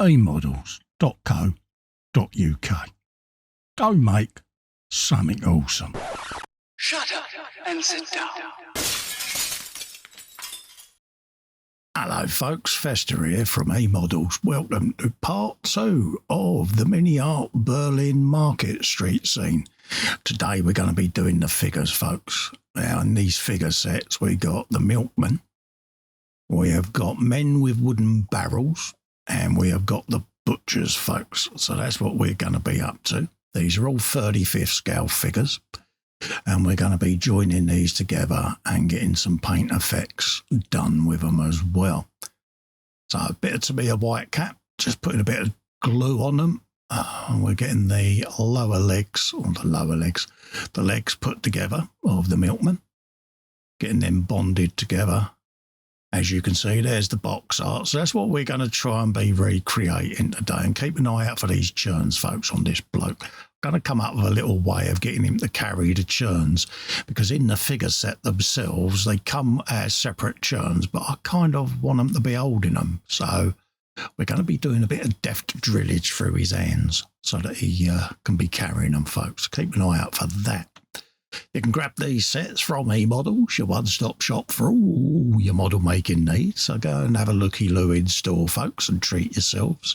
eModels.co.uk. Go make something awesome. Shut up and sit down. Hello folks, Festa here from eModels. Welcome to part 2 of the Miniart Berlin Market Street scene. Today we're going to be doing the figures, folks. Now in these figure sets we got the Milkmen, we have got men with wooden barrels, and we have got the butchers, folks. So that's what we're going to be up to. These are all 35th scale figures, and we're going to be joining these together and getting some paint effects done with them as well. So a bit to be a white cap, just putting a bit of glue on them. We're getting the lower legs, or the legs put together of the Milkman, getting them bonded together. As you can see, there's the box art. So that's what we're going to try and be recreating today. And keep an eye out for these churns, folks, on this bloke. I'm going to come up with a little way of getting him to carry the churns, because in the figure set themselves, they come as separate churns, but I kind of want them to be holding them. So we're going to be doing a bit of deft drillage through his hands so that he can be carrying them, folks. Keep an eye out for that. You can grab these sets from eModels, your one-stop shop for all your model making needs. So go and have a looky-loo in store, folks, and treat yourselves.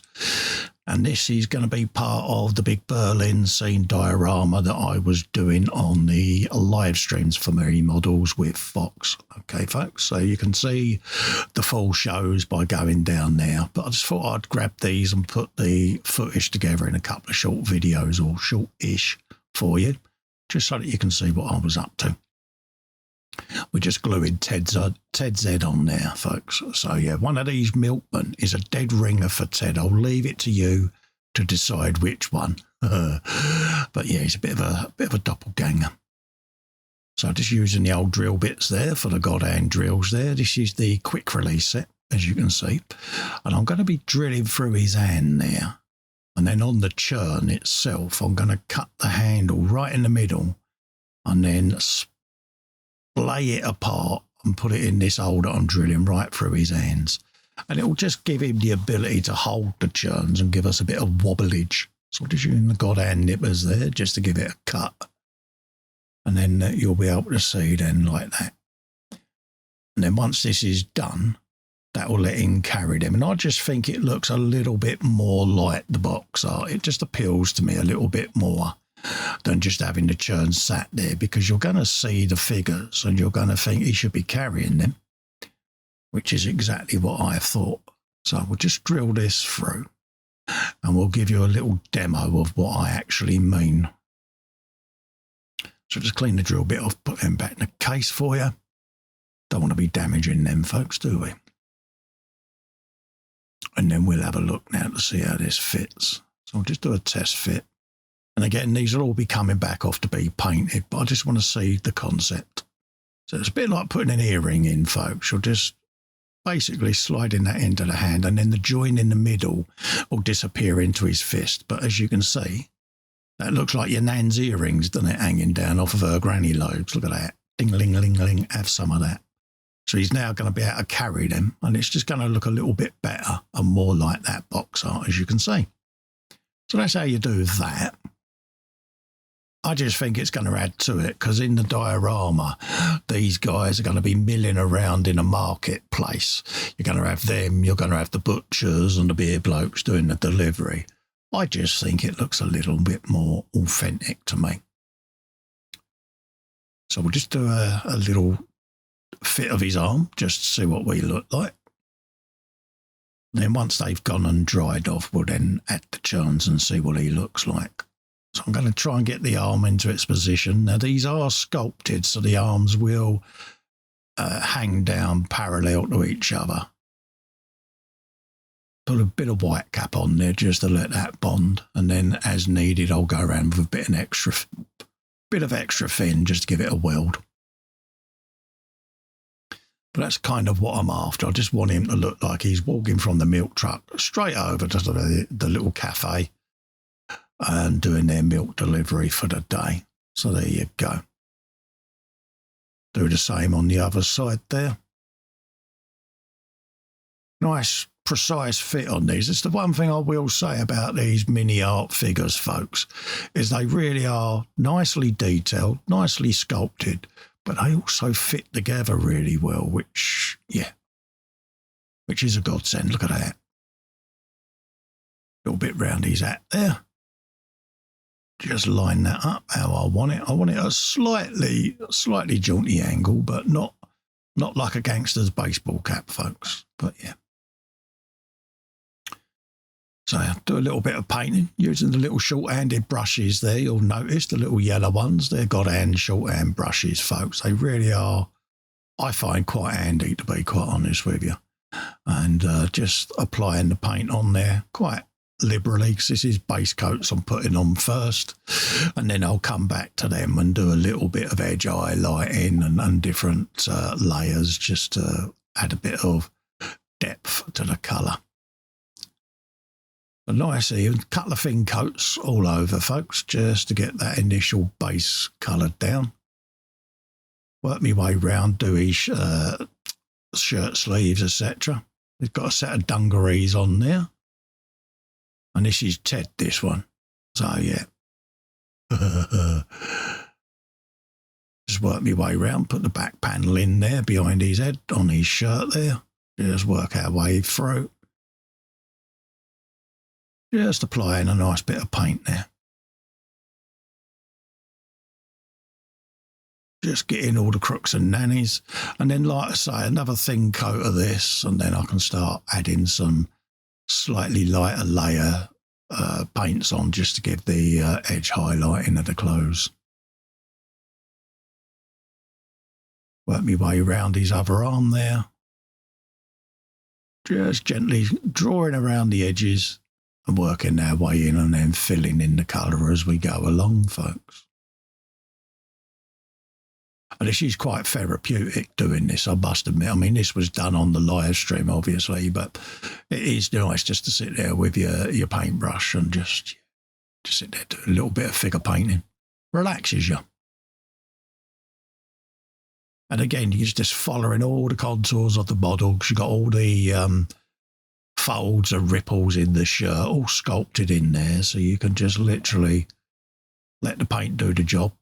And this is going to be part of the big Berlin scene diorama that I was doing on the live streams for eModels with Fox. Okay, folks, so you can see the full shows by going down there. But I just thought I'd grab these and put the footage together in a couple of short videos, or short-ish, for you, just so that you can see what I was up to. We're just gluing Ted's head on there, folks. So yeah, one of these Milkmen is a dead ringer for Ted. I'll leave it to you to decide which one. But yeah, he's a bit of a doppelganger. So just using the old drill bits there for the God hand drills there. This is the quick release set, as you can see. And I'm going to be drilling through his hand there. And then on the churn itself, I'm going to cut the handle right in the middle and then splay it apart and put it in this hole that I'm drilling right through his hands. And it will just give him the ability to hold the churns and give us a bit of wobblage. So just using the God hand nippers there just to give it a cut. And then you'll be able to see then like that. And then once this is done, that will let him carry them. And I just think it looks a little bit more like the box art. It just appeals to me a little bit more than just having the churn sat there, because you're going to see the figures and you're going to think he should be carrying them, which is exactly what I thought. So we'll just drill this through and we'll give you a little demo of what I actually mean. So just clean the drill bit off, put them back in the case for you. Don't want to be damaging them, folks, do we? And then we'll have a look now to see how this fits. So I'll just do a test fit. And again, these will all be coming back off to be painted, but I just want to see the concept. So it's a bit like putting an earring in, folks. You're just basically sliding that into the hand, and then the join in the middle will disappear into his fist. But as you can see, that looks like your nan's earrings, doesn't it, hanging down off of her granny lobes. Look at that. Ding-a-ling-ling-ling, have some of that. So he's now going to be able to carry them, and it's just going to look a little bit better and more like that box art, as you can see. So that's how you do that. I just think it's going to add to it, because in the diorama, these guys are going to be milling around in a marketplace. You're going to have them, you're going to have the butchers and the beer blokes doing the delivery. I just think it looks a little bit more authentic to me. So we'll just do a little fit of his arm just to see what we look like. Then once they've gone and dried off, we'll then add the churns and see what he looks like. So I'm going to try and get the arm into its position. Now these are sculpted, so the arms will hang down parallel to each other. Put a bit of white cap on there just to let that bond, and then as needed I'll go around with a bit of extra fin just to give it a weld. But that's kind of what I'm after. I just want him to look like he's walking from the milk truck straight over to the little cafe and doing their milk delivery for the day. So there you go. Do the same on the other side there. Nice precise fit on these. It's the one thing I will say about these Miniart figures, folks, is they really are nicely detailed, nicely sculpted, but they also fit together really well, which is a godsend. Look at that. Little bit round his hat there. Just line that up how I want it. I want it at a slightly jaunty angle, but not like a gangster's baseball cap, folks. But yeah. So I do a little bit of painting using the little short-handed brushes there. You'll notice the little yellow ones. They're God-hand short-hand brushes, folks. They really are, I find, quite handy, to be quite honest with you. And just applying the paint on there quite liberally, because this is base coats I'm putting on first, and then I'll come back to them and do a little bit of edge highlighting and different layers just to add a bit of depth to the colour. A nice even couple of thin coats all over, folks, just to get that initial base coloured down. Work my way round, do his shirt sleeves, etc. He's got a set of dungarees on there. And this is Ted, this one. So, yeah. Just work my way round, put the back panel in there behind his head on his shirt there. Just work our way through. Just applying a nice bit of paint there. Just getting all the crooks and nannies. And then, like I say, another thin coat of this, and then I can start adding some slightly lighter layer paints on just to give the edge highlighting of the clothes. Work my way around his other arm there. Just gently drawing around the edges and working our way in and then filling in the colour as we go along, folks. And this is quite therapeutic doing this, I must admit. I mean, this was done on the live stream, obviously, but it is nice just to sit there with your paintbrush and just sit there doing a little bit of figure painting. Relaxes you. And again, you're just following all the contours of the model because you've got all the folds and ripples in the shirt all sculpted in there, so you can just literally let the paint do the job.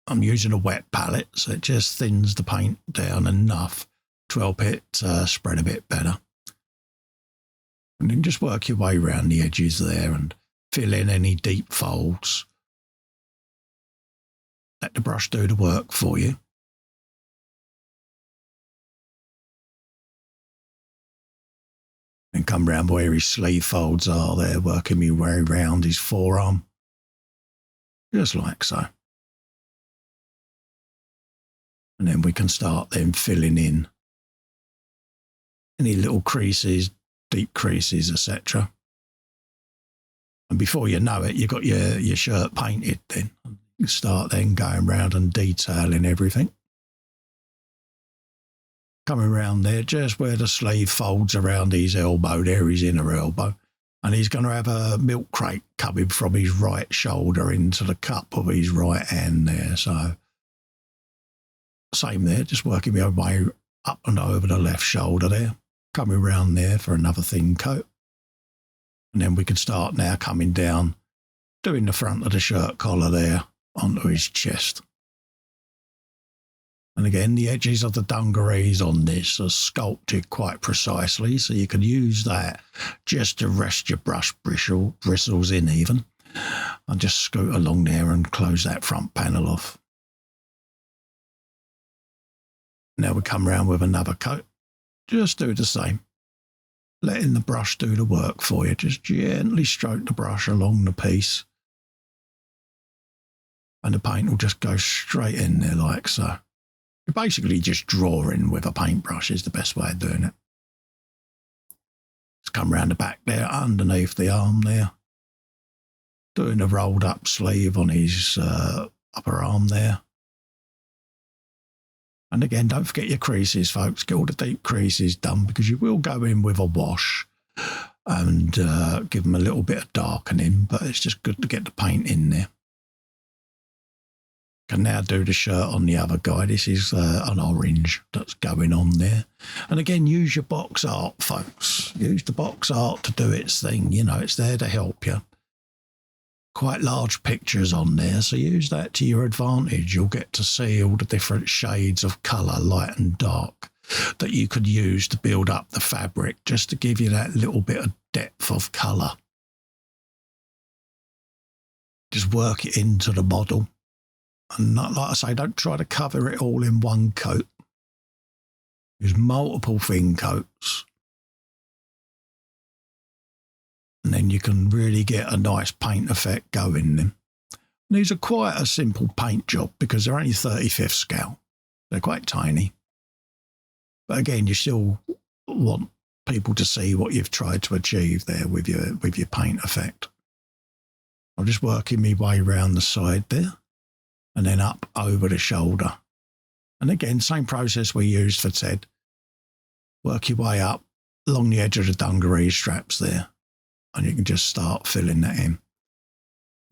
I'm using a wet palette, so it just thins the paint down enough to help it spread a bit better. And then just work your way around the edges there and fill in any deep folds. Let the brush do the work for you. And come round where his sleeve folds are there, working my way around his forearm. Just like so. And then we can start then filling in any little creases, deep creases, etc. And before you know it, you've got your shirt painted then. You start then going around and detailing everything. Coming around there, just where the sleeve folds around his elbow, there his inner elbow. And he's going to have a milk crate coming from his right shoulder into the cup of his right hand there. So same there, just working my way up and over the left shoulder there, coming around there for another thin coat. And then we can start now coming down, doing the front of the shirt collar there onto his chest. And again, the edges of the dungarees on this are sculpted quite precisely, so you can use that just to rest your brush bristles in even. And just scoot along there and close that front panel off. Now we come round with another coat. Just do the same. Letting the brush do the work for you. Just gently stroke the brush along the piece. And the paint will just go straight in there like so. You're basically just drawing with a paintbrush is the best way of doing it. Just come round the back there, underneath the arm there. Doing a rolled up sleeve on his upper arm there. And again, don't forget your creases, folks. Get all the deep creases done because you will go in with a wash and give them a little bit of darkening, but it's just good to get the paint in there. Can now do the shirt on the other guy. This is an orange that's going on there. And again, use your box art, folks. Use the box art to do its thing. You know, it's there to help you. Quite large pictures on there, so use that to your advantage. You'll get to see all the different shades of colour, light and dark, that you could use to build up the fabric, just to give you that little bit of depth of colour. Just work it into the model. And not, like I say, don't try to cover it all in one coat. Use multiple thin coats. And then you can really get a nice paint effect going then. And these are quite a simple paint job because they're only 35th scale. They're quite tiny. But again, you still want people to see what you've tried to achieve there with your paint effect. I'm just working my way around the side there and then up over the shoulder. And again, same process we used for Ted. Work your way up along the edge of the dungaree straps there. And you can just start filling that in.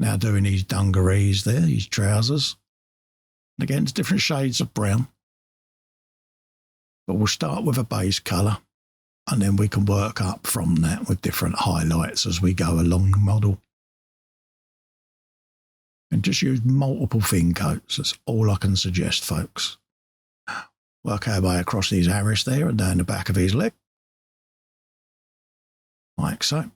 Now doing these dungarees there, these trousers. And again, it's different shades of brown. But we'll start with a base colour. And then we can work up from that with different highlights as we go along the model. And just use multiple thin coats. That's all I can suggest, folks. Work our way across these arrows there and down the back of his leg. Like so.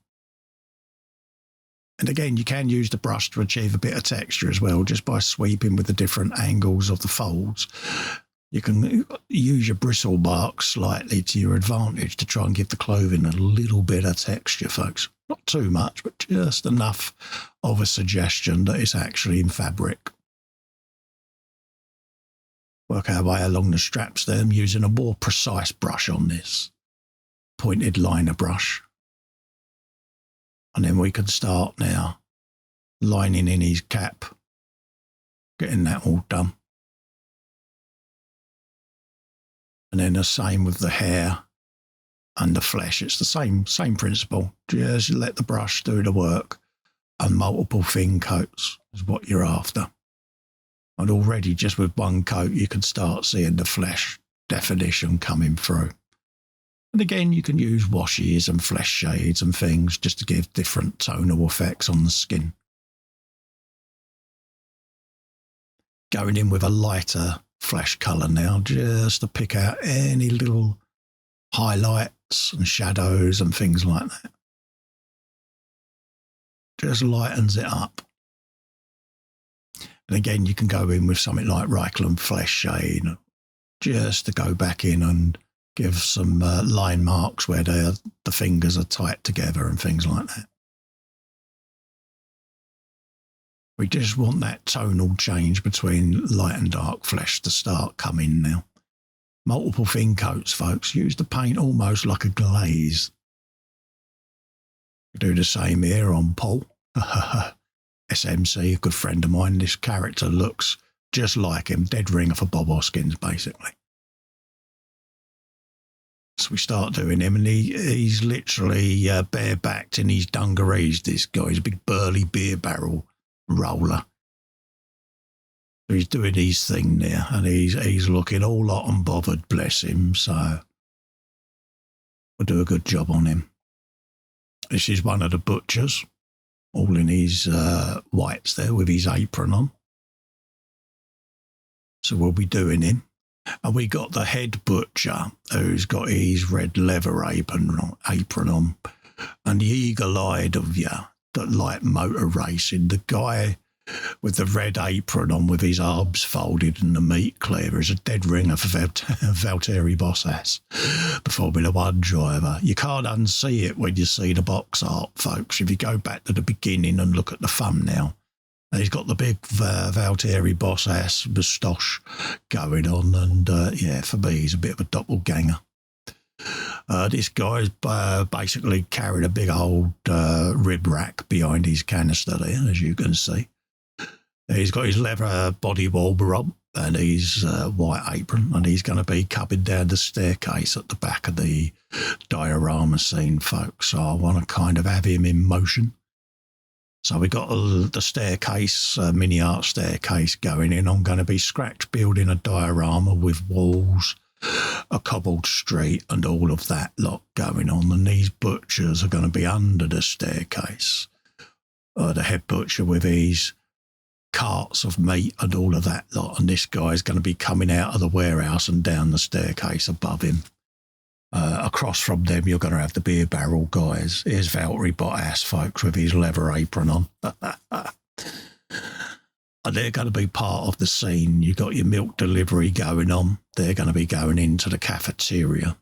And again, you can use the brush to achieve a bit of texture as well, just by sweeping with the different angles of the folds. You can use your bristle marks slightly to your advantage to try and give the clothing a little bit of texture, folks. Not too much, but just enough of a suggestion that it's actually in fabric. Work our way along the straps there. I'm using a more precise brush on this. Pointed liner brush. And then we can start now lining in his cap. Getting that all done. And then the same with the hair and the flesh. It's the same principle. Just let the brush do the work. And multiple thin coats is what you're after. And already just with one coat, you can start seeing the flesh definition coming through. And again, you can use washes and flesh shades and things just to give different tonal effects on the skin. Going in with a lighter flesh colour now, just to pick out any little highlights and shadows and things like that. Just lightens it up. And again, you can go in with something like Reichland flesh shade just to go back in and give some line marks where the fingers are tight together and things like that. We just want that tonal change between light and dark flesh to start coming now. Multiple thin coats, folks. Use the paint almost like a glaze. Do the same here on Paul. SMC, a good friend of mine. This character looks just like him. Dead ringer for Bob Hoskins, basically. So we start doing him, and he's literally bare-backed in his dungarees, this guy. He's a big burly beer barrel roller. So he's doing his thing there, and he's looking all hot and bothered, bless him. So we'll do a good job on him. This is one of the butchers, all in his whites there with his apron on. So we'll be doing him. And we got the head butcher who's got his red leather apron on. And the eagle-eyed of you that like motor racing, the guy with the red apron on with his arms folded and the meat cleaver is a dead ringer for Valtteri Bottas, the Formula One driver. You can't unsee it when you see the box art, folks. If you go back to the beginning and look at the thumbnail, he's got the big Valtteri Bottas moustache going on, and yeah, for me, he's a bit of a doppelganger. This guy's basically carried a big old rib rack behind his canister there, as you can see. He's got his leather body warmer on and his white apron, and he's going to be coming down the staircase at the back of the diorama scene, folks. So I want to kind of have him in motion. So we got the staircase, Miniart staircase going in. I'm going to be scratch building a diorama with walls, a cobbled street and all of that lot going on. And these butchers are going to be under the staircase. The head butcher with his carts of meat and all of that lot. And this guy's going to be coming out of the warehouse and down the staircase above him. Across from them, you're going to have the beer barrel guys. Here's Valtteri Bottas, folks, with his leather apron on. And they're going to be part of the scene. You've got your milk delivery going on. They're going to be going into the cafeteria.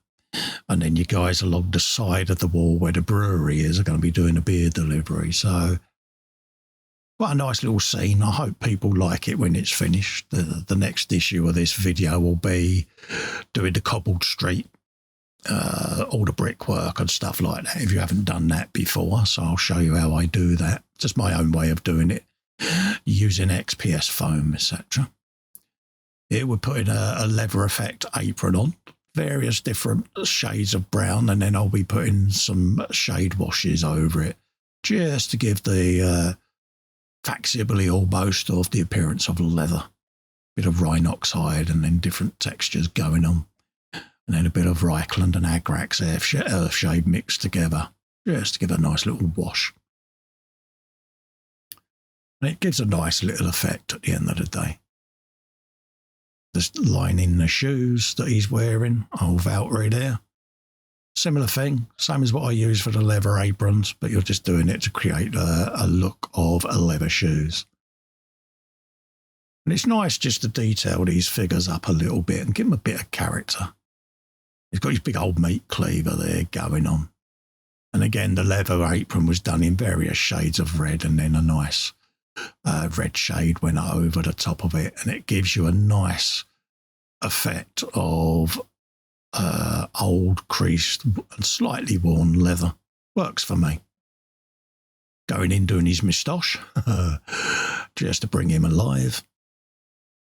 And then you guys along the side of the wall where the brewery is are going to be doing a beer delivery. So quite a nice little scene. I hope people like it when it's finished. The next issue of this video will be doing the cobbled street. All the brickwork and stuff like that if you haven't done that before, so I'll show you how I do that. Just my own way of doing it using XPS foam, etc. Here we're putting a leather effect apron on, various different shades of brown, and then I'll be putting some shade washes over it just to give the facsimile almost of the appearance of leather. Bit of Rhinox hide and then different textures going on. And then a bit of Reichland and Agrax Earthshade mixed together, just to give a nice little wash. And it gives a nice little effect at the end of the day. Just lining the shoes that he's wearing, old Valtteri there. Similar thing, same as what I use for the leather aprons, but you're just doing it to create a look of leather shoes. And it's nice just to detail these figures up a little bit and give them a bit of character. He's got his big old meat cleaver there going on. And again, the leather apron was done in various shades of red, and then a nice red shade went over the top of it. And it gives you a nice effect of old, creased and slightly worn leather. Works for me. Going in doing his moustache, just to bring him alive.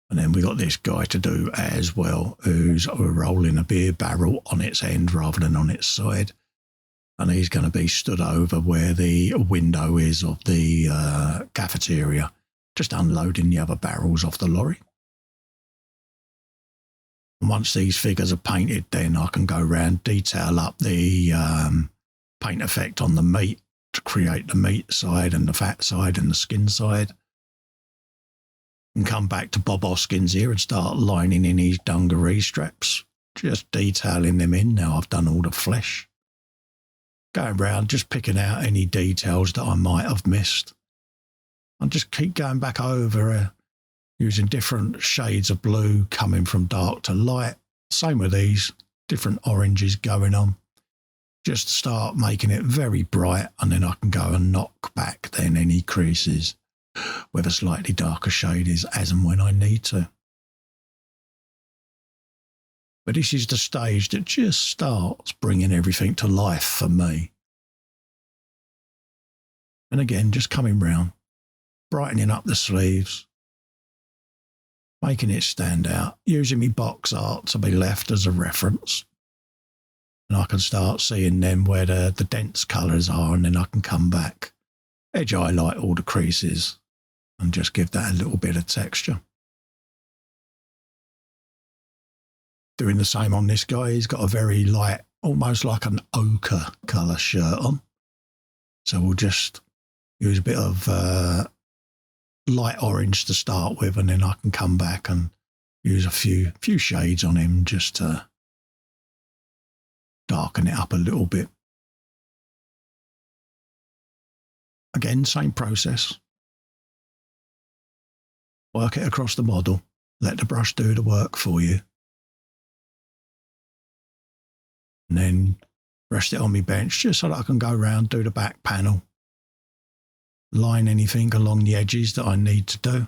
And then we got this guy to do as well, who's rolling a beer barrel on its end rather than on its side. And he's going to be stood over where the window is of the cafeteria, just unloading the other barrels off the lorry. And once these figures are painted, then I can go around, detail up the paint effect on the meat to create the meat side and the fat side and the skin side. And come back to Bob Hoskins here and start lining in his dungaree straps, just detailing them in. Now I've done all the flesh. Going round, just picking out any details that I might have missed. And just keep going back over using different shades of blue coming from dark to light. Same with these, different oranges going on. Just start making it very bright, and then I can go and knock back then any creases with a slightly darker shade is as and when I need to. But this is the stage that just starts bringing everything to life for me. And again, just coming round, brightening up the sleeves, making it stand out, using my box art to be left as a reference. And I can start seeing then where the dense colours are, and then I can come back, edge highlight all the creases, and just give that a little bit of texture. Doing the same on this guy. He's got a very light, almost like an ochre colour shirt on. So we'll just use a bit of light orange to start with, and then I can come back and use a few shades on him just to darken it up a little bit. Again, same process. Work it across the model. Let the brush do the work for you. And then rest it on my bench just so that I can go around, do the back panel. Line anything along the edges that I need to do.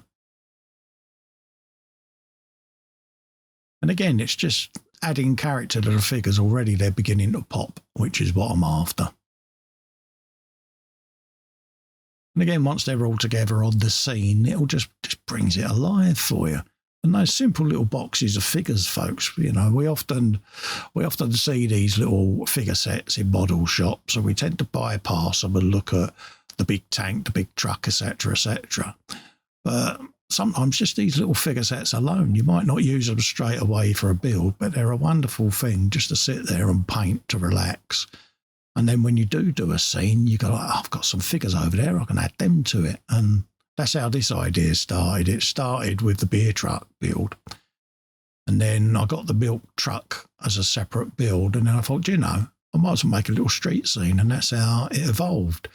And again, it's just adding character to the figures already. They're beginning to pop, which is what I'm after. And again, once they're all together on the scene, it'll just brings it alive for you. And those simple little boxes of figures, folks, you know, we often see these little figure sets in model shops, and we tend to bypass them and look at the big tank, the big truck, etc., etc. But sometimes just these little figure sets alone, you might not use them straight away for a build, but they're a wonderful thing just to sit there and paint, to relax. And then when you do a scene, you go, like, oh, I've got some figures over there, I can add them to it. And that's how this idea started. It started with the beer truck build. And then I got the milk truck as a separate build. And then I thought, you know, I might as well make a little street scene. And that's how it evolved.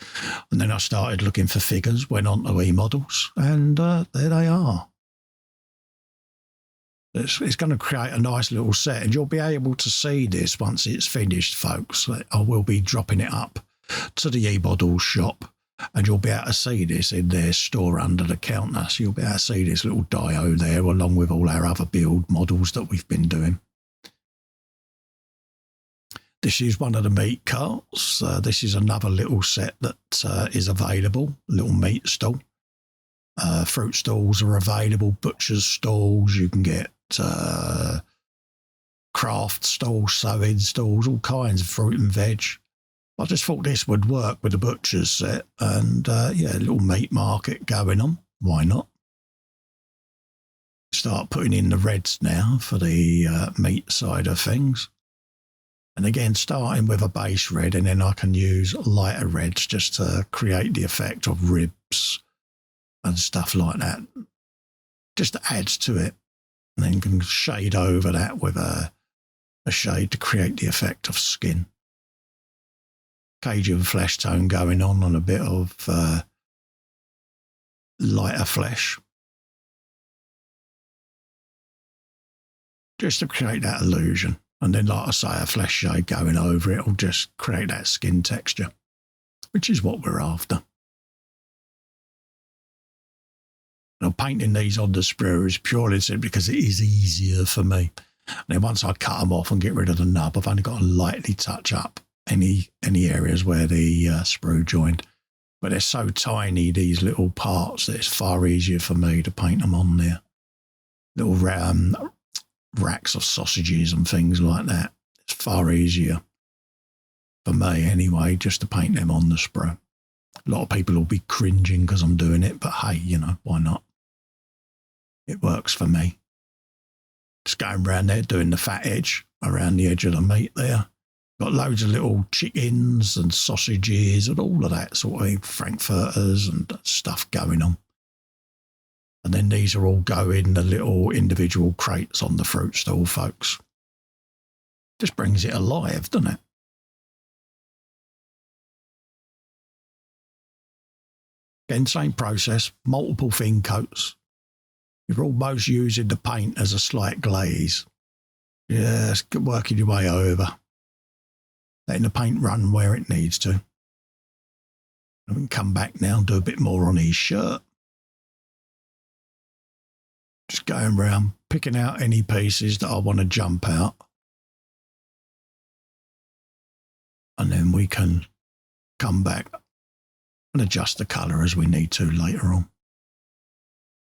And then I started looking for figures, went on to eModels, and there they are. It's going to create a nice little set, and you'll be able to see this once it's finished, folks. I will be dropping it up to the eModels shop, and you'll be able to see this in their store under the counter. So you'll be able to see this little dio there, along with all our other build models that we've been doing. This is one of the meat carts. This is another little set that is available, little meat stall. Fruit stalls are available, butcher's stalls, you can get craft stalls, sewing stalls, all kinds of fruit and veg. I just thought this would work with the butcher's set, and yeah, a little meat market going on. Why not? Start putting in the reds now for the meat side of things. And again, starting with a base red, and then I can use lighter reds just to create the effect of ribs and stuff like that. Just adds to it. And then you can shade over that with a shade to create the effect of skin. Cajun flesh tone going on a bit of lighter flesh. Just to create that illusion. And then, like I say, a flesh shade going over it will just create that skin texture, which is what we're after. Now, painting these on the sprue is purely because it is easier for me. And then once I cut them off and get rid of the nub, I've only got to lightly touch up any areas where the sprue joined. But they're so tiny, these little parts, that it's far easier for me to paint them on there. Little racks of sausages and things like that. It's far easier for me anyway, just to paint them on the sprue. A lot of people will be cringing because I'm doing it, but hey, you know, why not? It works for me. Just going around there doing the fat edge around the edge of the meat there. Got loads of little chickens and sausages and all of that sort of frankfurters and stuff going on. And then these are all go in the little individual crates on the fruit stall, folks. Just brings it alive, doesn't it? Again, same process, multiple thin coats. You're almost using the paint as a slight glaze. Just working your way over. Letting the paint run where it needs to. And we can come back now and do a bit more on his shirt. Just going around, picking out any pieces that I want to jump out. And then we can come back and adjust the colour as we need to later on.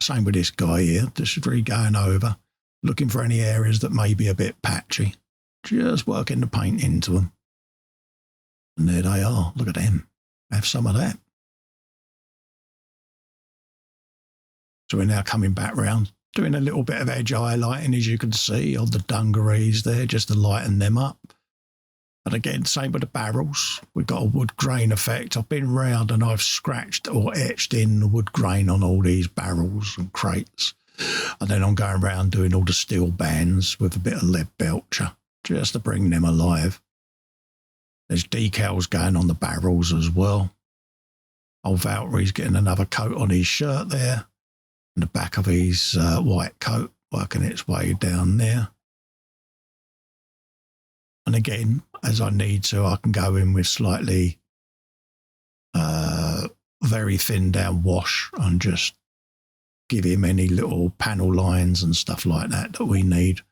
Same with this guy here, just really going over, looking for any areas that may be a bit patchy. Just working the paint into them. And there they are, look at them. Have some of that. So we're now coming back round, doing a little bit of edge highlighting, as you can see, on the dungarees there, just to lighten them up. And again, same with the barrels. We've got a wood grain effect. I've been round and I've scratched or etched in the wood grain on all these barrels and crates. And then I'm going around doing all the steel bands with a bit of lead belcher, just to bring them alive. There's decals going on the barrels as well. Old Valtry's getting another coat on his shirt there. And the back of his white coat working its way down there. And again, as I need to, I can go in with slightly very thin down wash and just give him any little panel lines and stuff like that that we need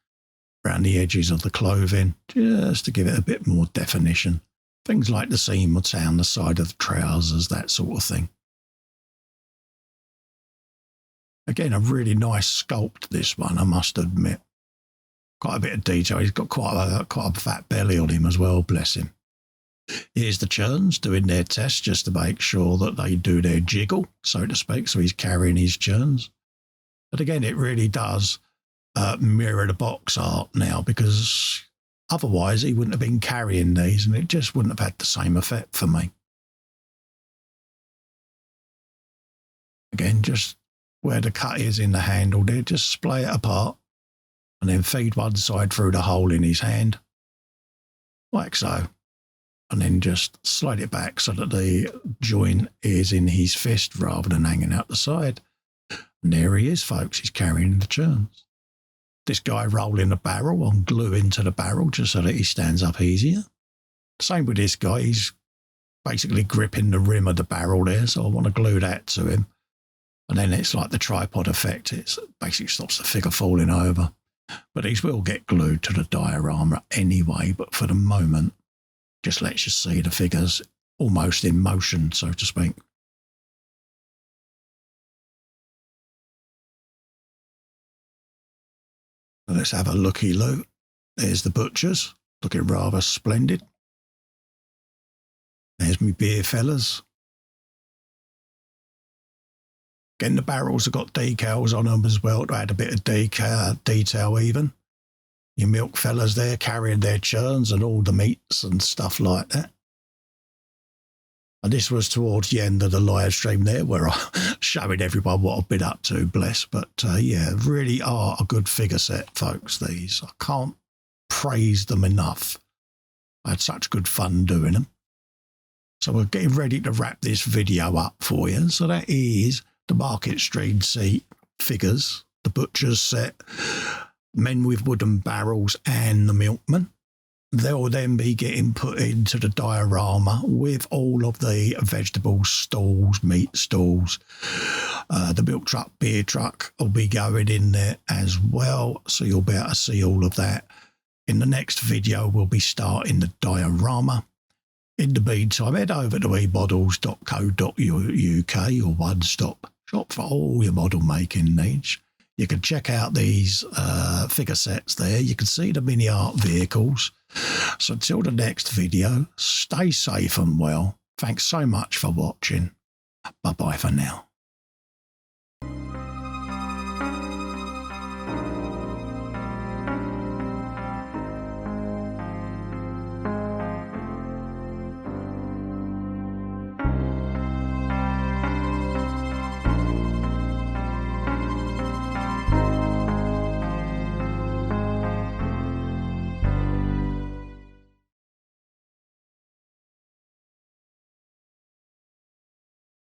around the edges of the clothing, just to give it a bit more definition. Things like the seam down the side of the trousers, that sort of thing. Again, a really nice sculpt, this one, I must admit. Quite a bit of detail. He's got quite a fat belly on him as well, bless him. Here's the churns doing their test just to make sure that they do their jiggle, so to speak. So he's carrying his churns. But again, it really does mirror the box art now, because otherwise he wouldn't have been carrying these and it just wouldn't have had the same effect for me. Again, just where the cut is in the handle there, just splay it apart and then feed one side through the hole in his hand, like so. And then just slide it back so that the joint is in his fist rather than hanging out the side. And there he is, folks. He's carrying the churns. This guy rolling the barrel and glue into the barrel just so that he stands up easier. Same with this guy. He's basically gripping the rim of the barrel there, so I want to glue that to him. And then it's like the tripod effect. It basically stops the figure falling over. But these will get glued to the diorama anyway, but for the moment, just lets you see the figures almost in motion, so to speak. Let's have a looky-loo. There's the butchers, looking rather splendid. There's me beer fellas. Again, the barrels have got decals on them as well to add a bit of detail even. Your milk fellas there carrying their churns and all the meats and stuff like that. And this was towards the end of the live stream there where I'm showing everyone what I've been up to, bless. But yeah, really are a good figure set, folks, these. I can't praise them enough. I had such good fun doing them. So we're getting ready to wrap this video up for you. So that is the Market Street seat figures, the Butcher's set, Men with Wooden Barrels and the Milkmen. They'll then be getting put into the diorama with all of the vegetable stalls, meat stalls. The milk truck, beer truck will be going in there as well, so you'll be able to see all of that. In the next video, we'll be starting the diorama. In the meantime, head over to eModels.co.uk, your one-stop shop for all your model making needs. You can check out these figure sets there. You can see the Miniart vehicles. So until the next video, stay safe and well. Thanks so much for watching. Bye-bye for now.